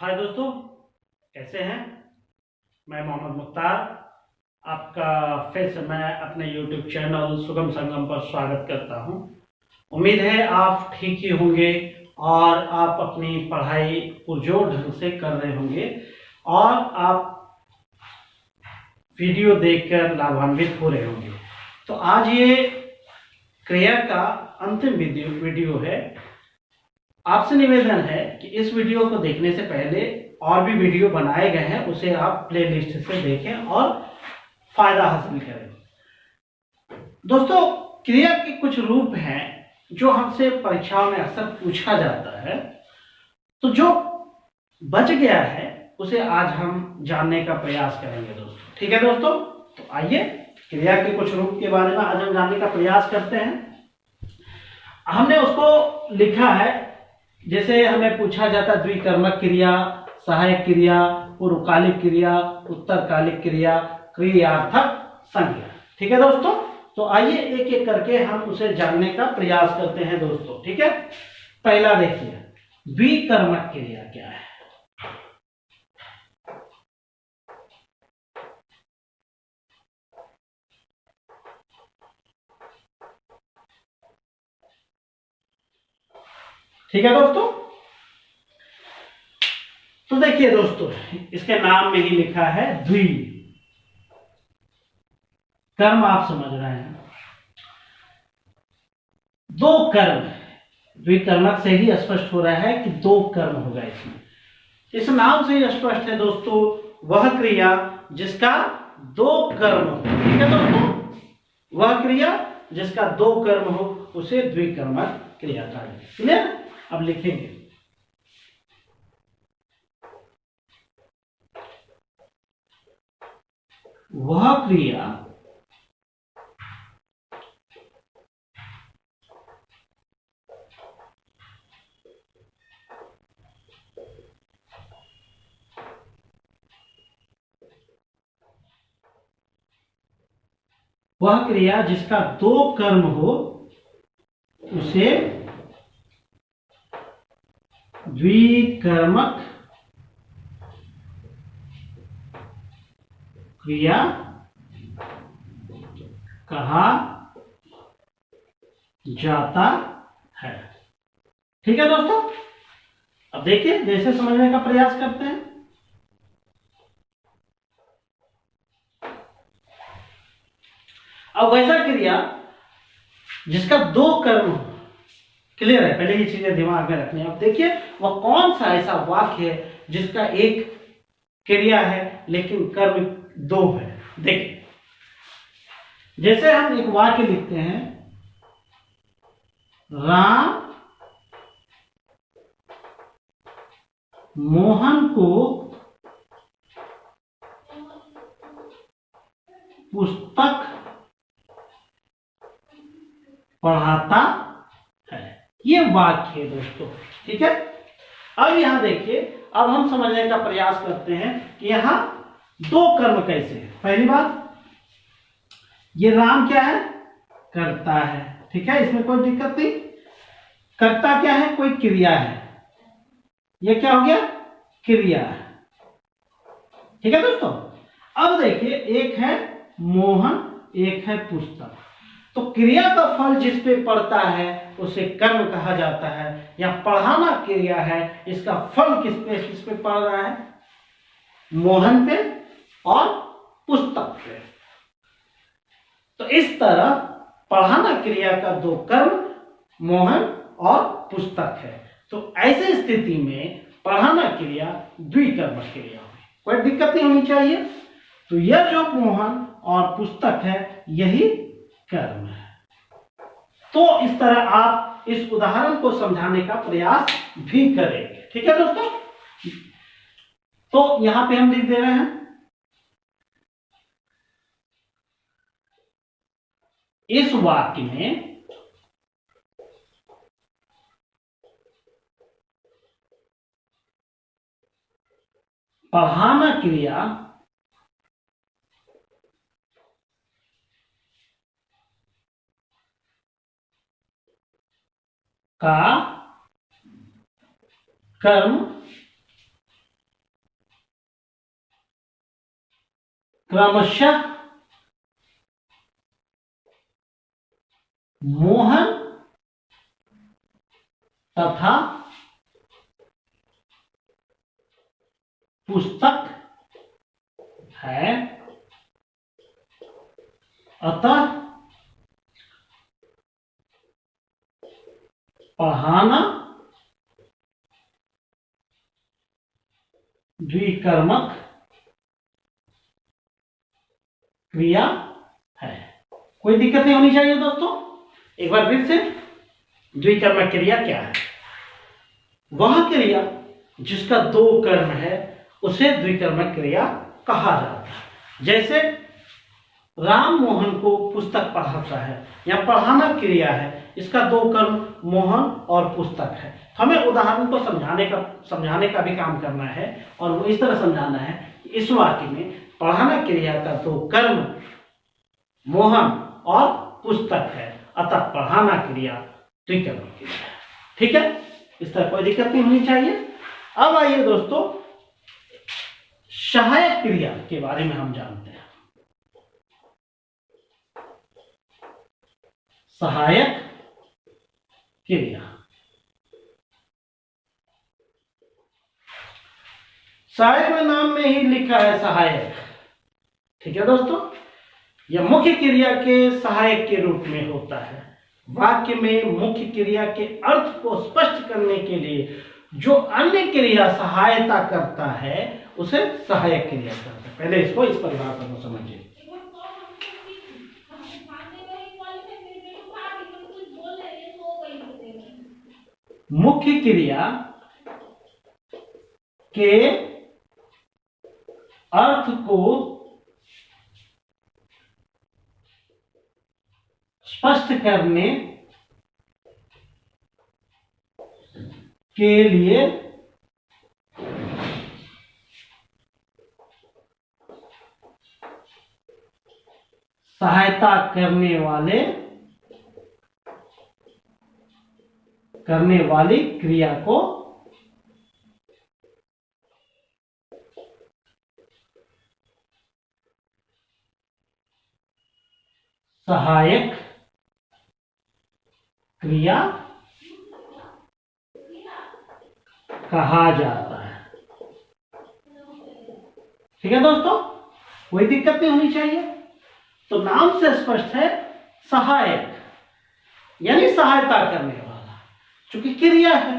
हाय दोस्तों, कैसे हैं। मैं मोहम्मद मुख्तार आपका फिर से मैं अपने YouTube चैनल सुगम संगम पर स्वागत करता हूं। उम्मीद है आप ठीक ही होंगे और आप अपनी पढ़ाई पुरजोर ढंग से कर रहे होंगे और आप वीडियो देखकर लाभान्वित हो रहे होंगे। तो आज ये क्रिया का अंतिम वीडियो है। आपसे निवेदन है कि इस वीडियो को देखने से पहले और भी वीडियो बनाए गए हैं, उसे आप प्लेलिस्ट से देखें और फायदा हासिल करें। दोस्तों, क्रिया के कुछ रूप हैं जो हमसे परीक्षाओं में अक्सर पूछा जाता है, तो जो बच गया है उसे आज हम जानने का प्रयास करेंगे दोस्तों। ठीक है दोस्तों, तो आइए क्रिया के कुछ रूप के बारे में आज हम जानने का प्रयास करते हैं। हमने उसको लिखा है, जैसे हमें पूछा जाता है द्विकर्मक क्रिया, सहायक क्रिया, पूर्वकालिक क्रिया, उत्तरकालिक क्रिया, क्रियार्थक संज्ञा। ठीक है दोस्तों, तो आइए एक एक करके हम उसे जानने का प्रयास करते हैं दोस्तों। ठीक है, पहला देखिए, द्विकर्मक क्रिया क्या है। ठीक है दोस्तों, तो देखिए दोस्तों, इसके नाम में ही लिखा है द्वि। कर्म आप समझ रहे हैं, दो कर्म। द्विकर्मक से ही स्पष्ट हो रहा है कि दो कर्म होगा इसमें। इस नाम से ही स्पष्ट है दोस्तों, वह क्रिया जिसका दो कर्म हो। ठीक है दोस्तों, वह क्रिया जिसका दो कर्म हो उसे द्विकर्मक क्रिया कहा। क्लियर, अब लिखेंगे वह क्रिया जिसका दो कर्म हो उसे द्विकर्मक क्रिया कहा जाता है। ठीक है दोस्तों, अब देखिए जैसे समझने का प्रयास करते हैं। अब वैसा क्रिया जिसका दो कर्म, क्लियर है, पहले ये चीजें दिमाग में रखनी है। अब देखिए वह कौन सा ऐसा वाक्य है जिसका एक क्रिया है लेकिन कर्म दो है। देखिए, जैसे हम एक वाक्य लिखते हैं, राम मोहन को पुस्तक पढ़ाता है। ये वाक्य है दोस्तों। ठीक है, अब यहां देखिए, अब हम समझने का प्रयास करते हैं कि यहां दो कर्म कैसे है। पहली बात, ये राम क्या है, करता है। ठीक है, इसमें कोई दिक्कत नहीं। कर्ता क्या है, कोई क्रिया है। ये क्या हो गया, क्रिया है। ठीक है दोस्तों, अब देखिए, एक है मोहन, एक है पुस्तक। तो क्रिया का फल जिस पे पड़ता है उसे कर्म कहा जाता है। या पढ़ाना क्रिया है, इसका फल किस पे पड़ रहा है, मोहन पे और पुस्तक पे। तो इस तरह पढ़ाना क्रिया का दो कर्म मोहन और पुस्तक है। तो ऐसे स्थिति में पढ़ाना क्रिया द्विकर्मक क्रिया हुई, कोई दिक्कत नहीं होनी चाहिए। तो यह जो मोहन और पुस्तक है यही कर्म है। तो इस तरह आप इस उदाहरण को समझाने का प्रयास भी करेंगे। ठीक है दोस्तों, तो यहां पे हम लिख दे रहे हैं, इस वाक्य में पढ़ाना क्रिया का कर्म क्रमशः मोहन तथा पुस्तक है, अतः पढ़ाना द्विकर्मक क्रिया है। कोई दिक्कत नहीं होनी चाहिए दोस्तों। एक बार फिर से, द्विकर्मक क्रिया क्या है? वह क्रिया जिसका दो कर्म है उसे द्विकर्मक क्रिया कहा जाता है। जैसे राम मोहन को पुस्तक पढ़ाता है, या पढ़ाना क्रिया है, इसका दो कर्म मोहन और पुस्तक है। हमें उदाहरण को समझाने का भी काम करना है, और वो इस तरह समझाना है कि इस वाक्य में पढ़ाना क्रिया का दो कर्म मोहन और पुस्तक है, अतः पढ़ाना क्रिया द्विकर्मक क्रिया है। ठीक है, इस तरह कोई दिक्कत नहीं होनी चाहिए। अब आइए दोस्तों, सहायक क्रिया के बारे में हम जानते हैं। सहायक क्रिया, सहायक में नाम में ही लिखा है सहायक। ठीक है दोस्तों, यह मुख्य क्रिया के सहायक के रूप में होता है। वाक्य में मुख्य क्रिया के अर्थ को स्पष्ट करने के लिए जो अन्य क्रिया सहायता करता है उसे सहायक क्रिया कहते हैं। पहले इस परिभाषा को समझिए। मुख्य क्रिया के अर्थ को स्पष्ट करने के लिए सहायता करने वाली क्रिया को सहायक क्रिया कहा जाता है। ठीक है दोस्तों, कोई दिक्कत नहीं होनी चाहिए। तो नाम से स्पष्ट है, सहायक यानी सहायता करने वाला। चूंकि क्रिया है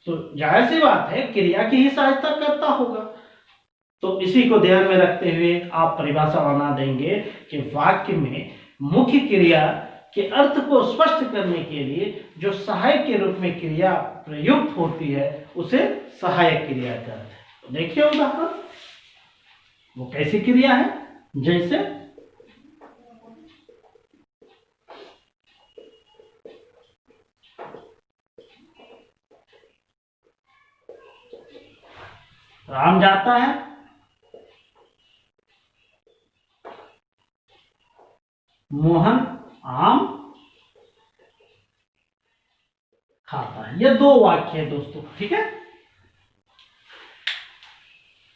तो जाहिर सी बात है क्रिया की ही सहायता करता होगा। तो इसी को ध्यान में रखते हुए आप परिभाषा बना देंगे कि वाक्य में मुख्य क्रिया के अर्थ को स्पष्ट करने के लिए जो सहायक के रूप में क्रिया प्रयुक्त होती है उसे सहायक क्रिया कहते हैं। तो देखिए उदाहरण, वो कैसी क्रिया है? जैसे राम जाता है, मोहन आम खाता है। ये दो वाक्य है दोस्तों। ठीक है,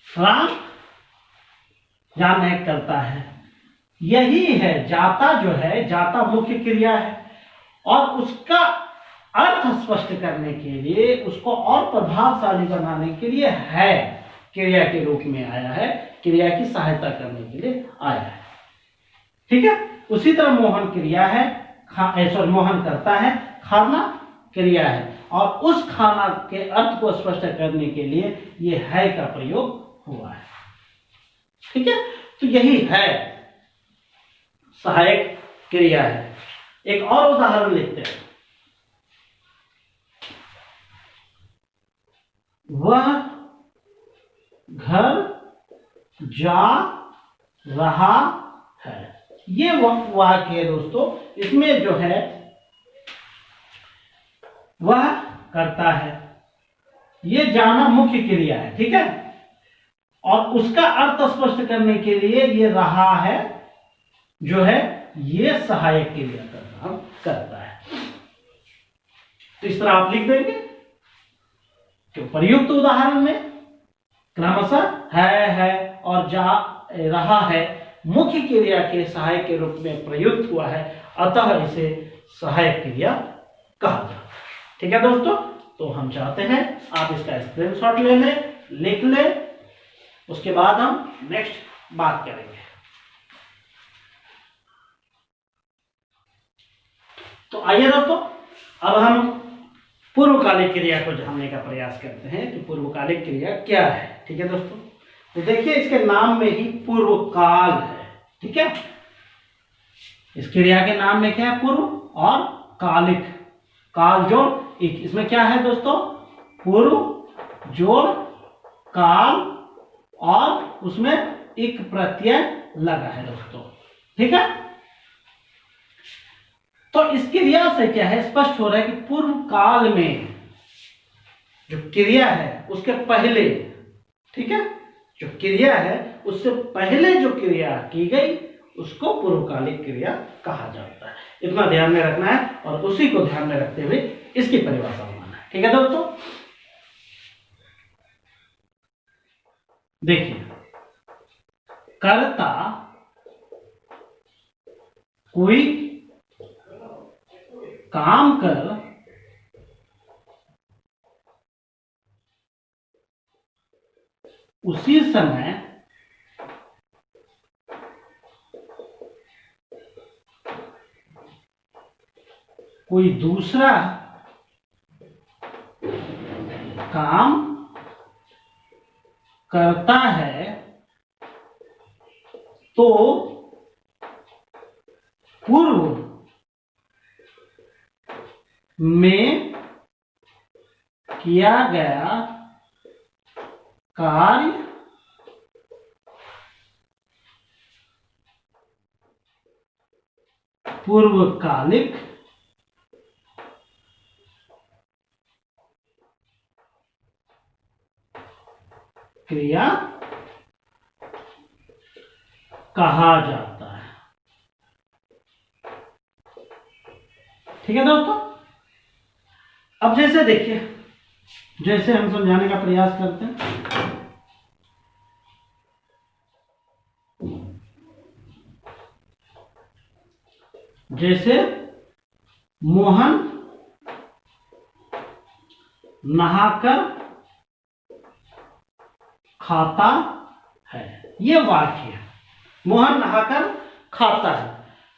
राम जाने करता है, यही है जाता। जो है जाता मुख्य क्रिया है, और उसका अर्थ स्पष्ट करने के लिए, उसको और प्रभावशाली बनाने के लिए है क्रिया के रूप में आया है, क्रिया की सहायता करने के लिए आया है। ठीक है, उसी तरह मोहन क्रिया है, मोहन करता है, खाना क्रिया है, और उस खाना के अर्थ को स्पष्ट करने के लिए ये है का प्रयोग हुआ है। ठीक है, तो यही है सहायक क्रिया है। एक और उदाहरण लिखते हैं। वह घर जा रहा है। ये वाक्य है दोस्तों। इसमें जो है वह करता है, ये जाना मुख्य क्रिया है। ठीक है, और उसका अर्थ स्पष्ट करने के लिए ये रहा है जो है ये सहायक क्रिया का काम करता है। तो इस तरह आप लिख देंगे तो प्रयुक्त उदाहरण में क्रमशः है और जा रहा है मुख्य क्रिया के सहायक के रूप में प्रयुक्त हुआ है, अतः इसे सहायक क्रिया कहा जाता है। ठीक है दोस्तों, तो हम चाहते हैं आप इसका स्क्रीनशॉट ले लें, लिख लें, उसके बाद हम नेक्स्ट बात करेंगे। तो आइए दोस्तों, अब हम पूर्वकालिक क्रिया को जानने का प्रयास करते हैं कि पूर्वकालिक क्रिया क्या है। ठीक है दोस्तों, तो देखिए इसके नाम में ही पूर्व काल है। ठीक है, इस क्रिया के नाम में क्या है? पूर्व और कालिक, काल जोड़ एक, इसमें क्या है दोस्तों? पूर्व जोड़ काल और उसमें एक प्रत्यय लगा है दोस्तों। ठीक है, तो इस क्रिया से क्या है? स्पष्ट हो रहा है कि पूर्व काल में जो क्रिया है उसके पहले, ठीक है, जो क्रिया है उससे पहले जो क्रिया की गई उसको पूर्वकालिक क्रिया कहा जाता है। इतना ध्यान में रखना है और उसी को ध्यान में रखते हुए इसकी परिभाषा बनाना है। ठीक है दोस्तों, देखिए कर्ता कोई काम कर उसी समय कोई दूसरा काम करता है तो पूर्व में किया गया कार्य पूर्वकालिक क्रिया कहा जाता है। ठीक है दोस्तों, अब जैसे देखिए, जैसे हम समझाने का प्रयास करते हैं, जैसे मोहन नहाकर खाता है, ये वाक्य है। मोहन नहाकर खाता है।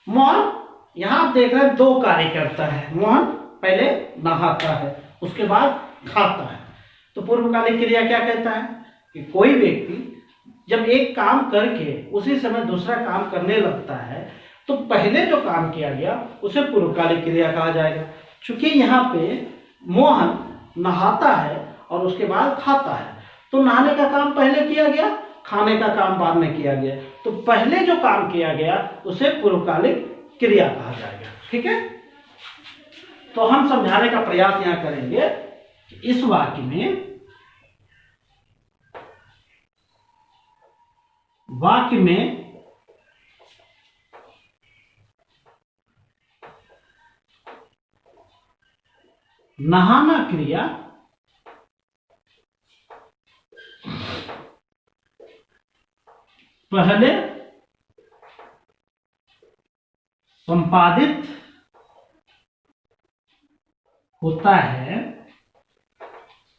मोहन, यहां आप देख रहे हैं दो कार्य करता है। मोहन पहले नहाता है, उसके बाद खाता है। तो पूर्वकालिक क्रिया क्या कहता है कि कोई व्यक्ति जब एक काम करके उसी समय दूसरा काम करने लगता है तो पहले जो काम किया गया उसे पूर्वकालिक क्रिया कहा जाएगा। चूंकि यहाँ पे मोहन नहाता है और उसके बाद खाता है, तो नहाने का काम पहले किया गया, खाने का काम बाद में किया गया, तो पहले जो काम किया गया उसे पूर्वकालिक क्रिया कहा जाएगा। ठीक है, तो हम समझाने का प्रयास यहां करेंगे कि इस वाक्य में नहाना क्रिया पहले संपादित होता है,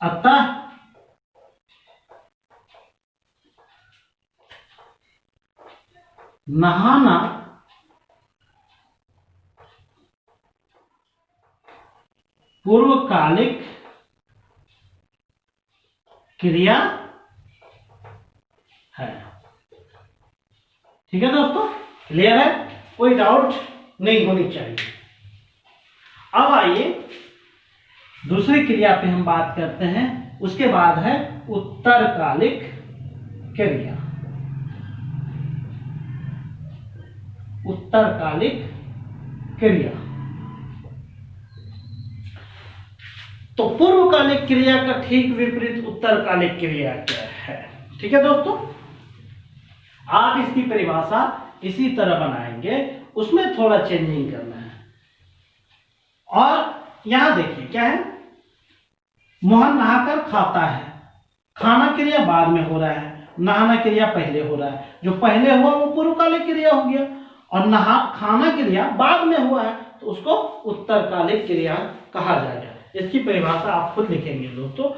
अतः नहाना पूर्वकालिक क्रिया है। ठीक है दोस्तों, क्लियर है? कोई डाउट नहीं होनी चाहिए। अब आइए दूसरी क्रिया पे हम बात करते हैं। उसके बाद है उत्तरकालिक क्रिया। उत्तरकालिक क्रिया, तो पूर्वकालिक क्रिया का ठीक विपरीत उत्तरकालिक क्रिया क्या है? ठीक है दोस्तों, आप इसकी परिभाषा इसी तरह बनाएंगे, उसमें थोड़ा चेंजिंग करना है। और यहां देखिए क्या है, मोहन नहाकर खाता है, खाना क्रिया बाद में हो रहा है, नहाना क्रिया पहले हो रहा है, जो पहले हुआ वो पूर्वकालिक क्रिया हो गया, और खाना क्रिया बाद में हुआ है तो उसको उत्तरकालिक क्रिया कहा जाएगा। इसकी परिभाषा आप खुद लिखेंगे दोस्तों।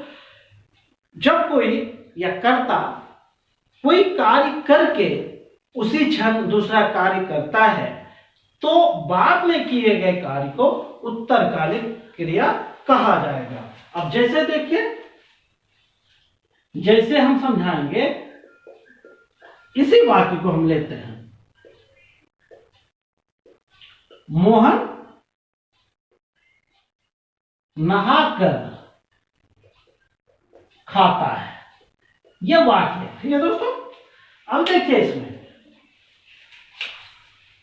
जब कोई या कर्ता कोई कार्य करके उसी क्षण दूसरा कार्य करता है तो बाद में किए गए कार्य को उत्तरकालिक क्रिया कहा जाएगा। अब जैसे देखिए, जैसे हम समझाएंगे, इसी वाक्य को हम लेते हैं, मोहन नहाकर खाता है, यह वाक्य। ठीक है दोस्तों, अब देखिए इसमें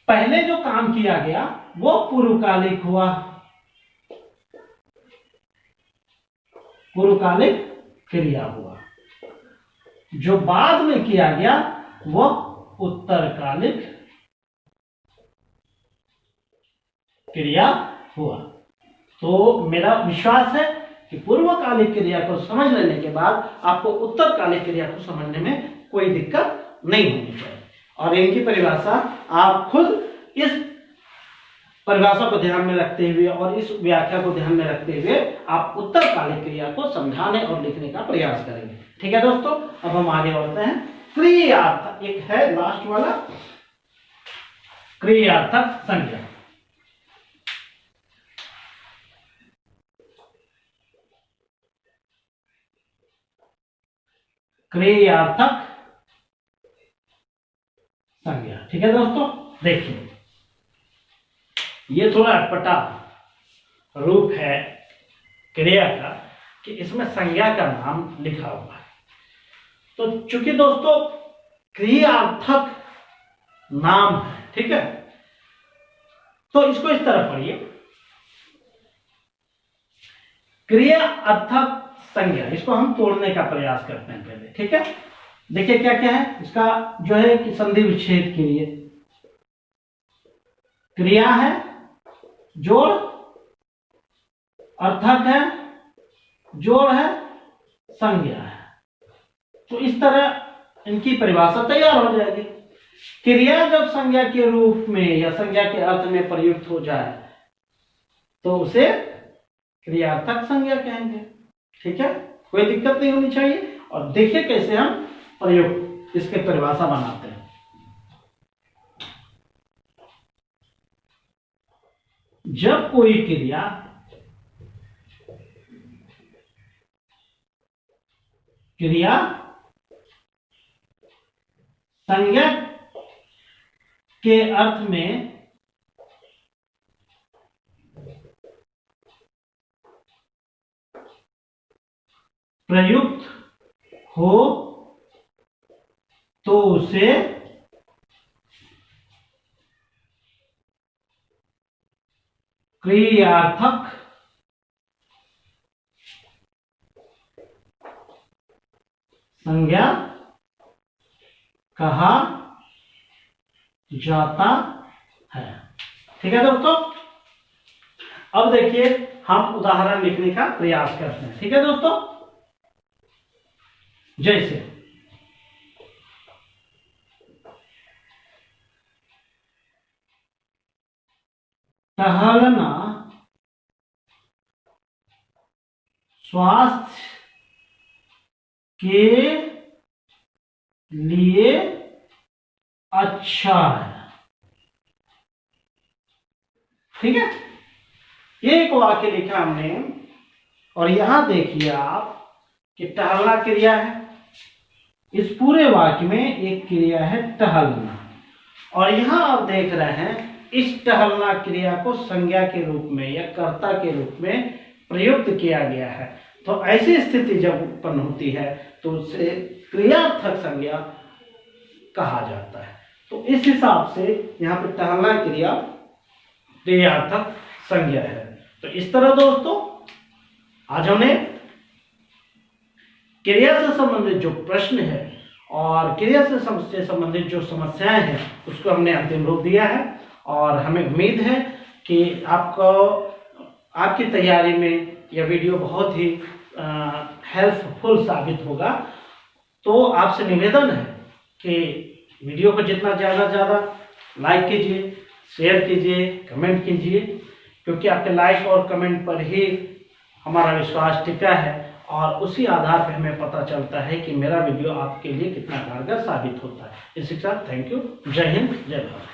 पहले जो काम किया गया वो पूर्वकालिक हुआ, पूर्वकालिक क्रिया हुआ, जो बाद में किया गया वो उत्तरकालिक क्रिया हुआ। तो मेरा विश्वास है कि पूर्वकालिक क्रिया को समझ लेने के बाद आपको उत्तरकालिक क्रिया को समझने में कोई दिक्कत नहीं होनी चाहिए। और इनकी परिभाषा आप खुद इस परिभाषा को ध्यान में रखते हुए और इस व्याख्या को ध्यान में रखते हुए आप उत्तरकालिक क्रिया को समझाने और लिखने का प्रयास करेंगे। ठीक है दोस्तों, अब हम आगे बढ़ते हैं। क्रियार्थक एक है लास्ट वाला, क्रियार्थक संज्ञा। क्रियार्थक संज्ञा। ठीक है दोस्तों, देखिए ये थोड़ा अटपटा रूप है क्रिया का कि इसमें संज्ञा का नाम लिखा हुआ है। तो चूंकि दोस्तों क्रियार्थक नाम है, ठीक है, तो इसको इस तरह पढ़िए, क्रियार्थक संज्ञा। इसको हम तोड़ने का प्रयास करते हैं पहले। ठीक है, देखिए क्या क्या है इसका, जो है कि संधि विच्छेद के लिए क्रिया है, जोड़, अर्थक है, जोड़ है, संज्ञा है। तो इस तरह इनकी परिभाषा तैयार हो जाएगी। क्रिया जब संज्ञा के रूप में या संज्ञा के अर्थ में प्रयुक्त हो जाए तो उसे क्रियार्थक संज्ञा कहेंगे। ठीक है, कोई दिक्कत नहीं होनी चाहिए। और देखिए कैसे हम प्रयोग इसके परिभाषा बनाते हैं। जब कोई क्रिया संज्ञा के अर्थ में प्रयुक्त हो तो उसे क्रियार्थक संज्ञा कहा जाता है। ठीक है दोस्तों, अब देखिए हम उदाहरण लिखने का प्रयास करते हैं। ठीक है दोस्तों, जैसे टहलना स्वास्थ्य के लिए अच्छा है। ठीक है, एक वाक्य लिखा हमने, और यहां देखिए आप कि टहलना क्रिया है। इस पूरे वाक्य में एक क्रिया है टहलना, और यहां आप देख रहे हैं इस टहलना क्रिया को संज्ञा के रूप में या कर्ता के रूप में प्रयुक्त किया गया है। तो ऐसी स्थिति जब उत्पन्न होती है तो उसे क्रियार्थक संज्ञा कहा जाता है। तो इस हिसाब से यहाँ पे टहलना क्रिया क्रियार्थक संज्ञा है। तो इस तरह दोस्तों आज हमने क्रिया से संबंधित जो प्रश्न है और क्रिया से संबंधित जो समस्याएं हैं उसको हमने अंतिम रूप दिया है, और हमें उम्मीद है कि आपको आपकी तैयारी में यह वीडियो बहुत ही हेल्पफुल साबित होगा। तो आपसे निवेदन है कि वीडियो को जितना ज़्यादा से ज़्यादा लाइक कीजिए, शेयर कीजिए, कमेंट कीजिए, क्योंकि आपके लाइक और कमेंट पर ही हमारा विश्वास टिका है और उसी आधार पर हमें पता चलता है कि मेरा वीडियो आपके लिए कितना कारगर साबित होता है। इसी के साथ थैंक यू। जय हिंद, जय भारत।